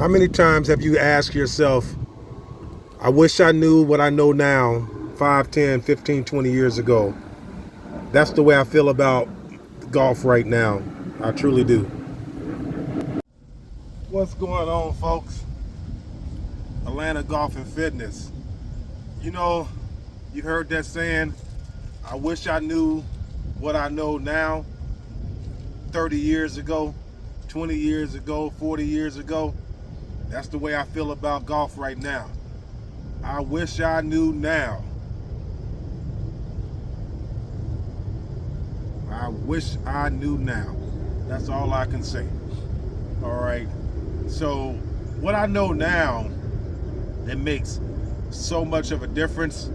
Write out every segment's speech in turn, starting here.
How many times have you asked yourself, I wish I knew what I know now 5, 10, 15, 20 years ago? That's the way I feel about golf right now. I truly do. What's going on, folks? Atlanta Golf and Fitness. You know, you heard that saying, I wish I knew what I know now 30 years ago, 20 years ago, 40 years ago. That's the way I feel about golf right now. I wish I knew now. I wish I knew now. That's all I can say. All right. So what I know now, it makes so much of a difference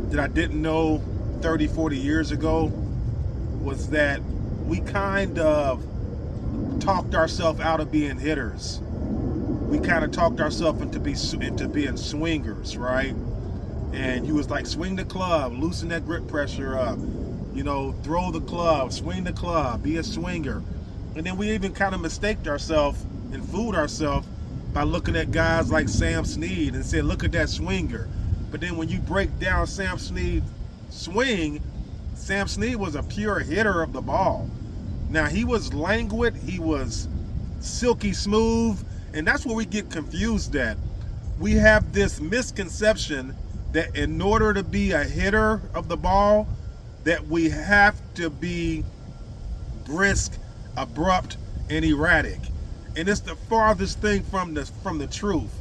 that I didn't know 30, 40 years ago, was that we kind of talked ourselves out of being hitters. We kind of talked ourselves into being swingers, right? And you was like, swing the club, loosen that grip pressure up, throw the club, swing the club, be a swinger. And then we even kind of mistaked ourselves and fooled ourselves by looking at guys like Sam Snead and said, look at that swinger. But then when you break down Sam Snead's swing, Sam Snead was a pure hitter of the ball. Now, he was languid, he was silky smooth, and that's where we get confused at. We have this misconception that in order to be a hitter of the ball, that we have to be brisk, abrupt, and erratic. And it's the farthest thing from the truth.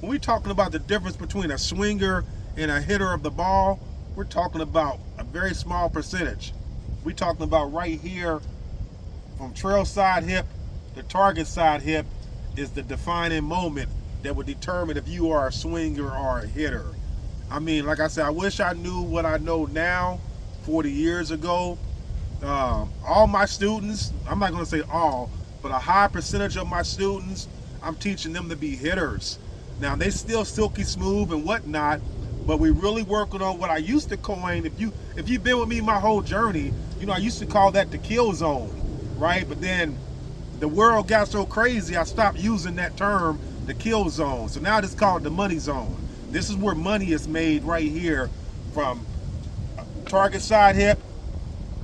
When we're talking about the difference between a swinger and a hitter of the ball, we're talking about a very small percentage. We're talking about right here, from trail side hip to target side hip, is the defining moment that would determine if you are a swinger or a hitter. I mean, like I said, I wish I knew what I know now 40 years ago. All my students, I'm not going to say all, but a high percentage of my students, I'm teaching them to be hitters. Now, they still silky smooth and whatnot, but we really working on what I used to coin. If you've been with me my whole journey, I used to call that the kill zone, right? But then the world got so crazy, I stopped using that term, the kill zone. So now it's called the money zone. This is where money is made right here, from target side hip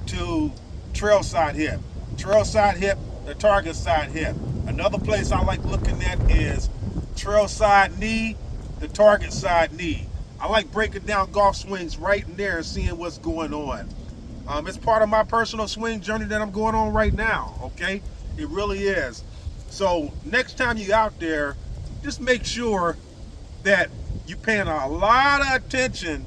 to trail side hip. Trail side hip to target side hip. Another place I like looking at is trail side knee to target side knee. I like breaking down golf swings right in there and seeing what's going on. It's part of my personal swing journey that I'm going on right now, okay? It really is. So next time you're out there, just make sure that you're paying a lot of attention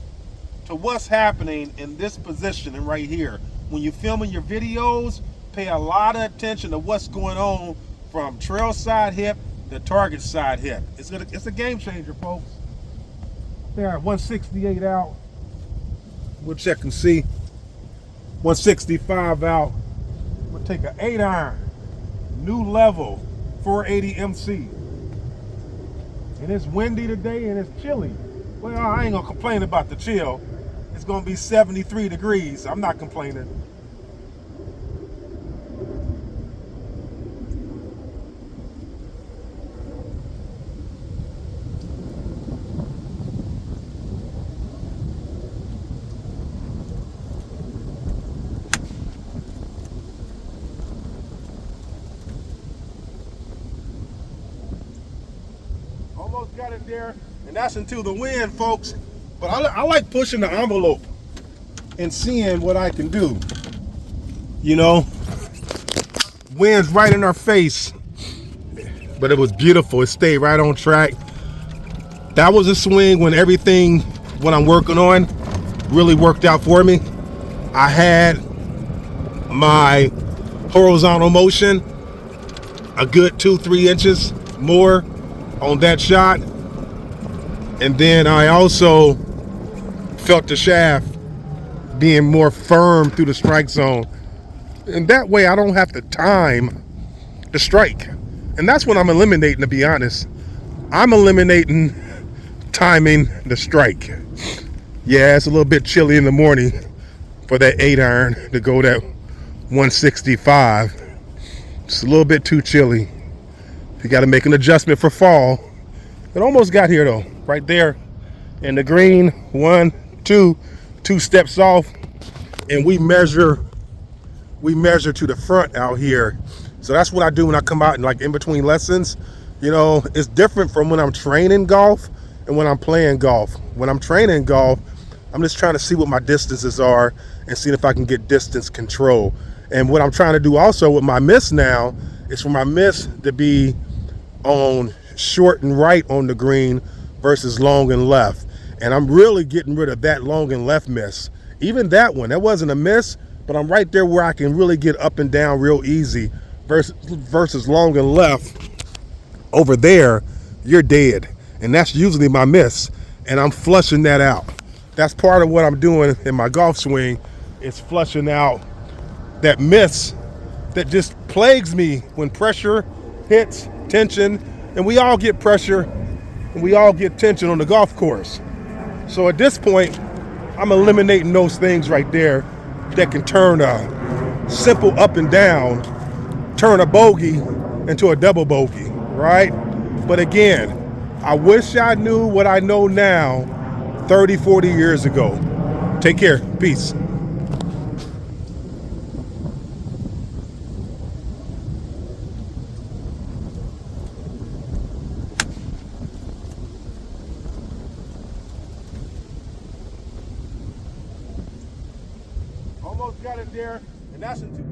to what's happening in this position and right here. When you're filming your videos, pay a lot of attention to what's going on from trail side hip to target side hip. It's a game changer, folks. They're at 168 out. We'll check and see. 165 out. We'll take an 8-iron. New level, 480 MC. And it's windy today and it's chilly. Well, I ain't gonna complain about the chill. It's gonna be 73 degrees. I'm not complaining. Almost got it there, and that's into the wind, folks. But I like pushing the envelope and seeing what I can do. Wind's right in our face, but it was beautiful. It stayed right on track. That was a swing when everything, what I'm working on, really worked out for me. I had my horizontal motion a good 2-3 inches more on that shot, and then I also felt the shaft being more firm through the strike zone, and that way I don't have to time the strike. And that's what I'm eliminating, to be honest. I'm eliminating timing the strike. Yeah, it's a little bit chilly in the morning for that 8-iron to go that 165. It's a little bit too chilly. You got to make an adjustment for fall. It almost got here though, right there in the green. 1, 2 steps off, and we measure to the front out here. So that's what I do when I come out and like in between lessons. You know, it's different from when I'm training golf and when I'm playing golf. When I'm training golf, I'm just trying to see what my distances are and seeing if I can get distance control. And what I'm trying to do also with my miss now is for my miss to be on short and right on the green versus long and left. And I'm really getting rid of that long and left miss. Even that one, that wasn't a miss, but I'm right there where I can really get up and down real easy versus long and left. Over there, you're dead. And that's usually my miss. And I'm flushing that out. That's part of what I'm doing in my golf swing, is flushing out that miss that just plagues me when pressure hits, tension, and we all get pressure and we all get tension on the golf course. So at this point, I'm eliminating those things right there that can turn a simple up and down, turn a bogey into a double bogey, right? But again, I wish I knew what I know now 30, 40 years ago. Take care. Peace. Almost got it there, and that's into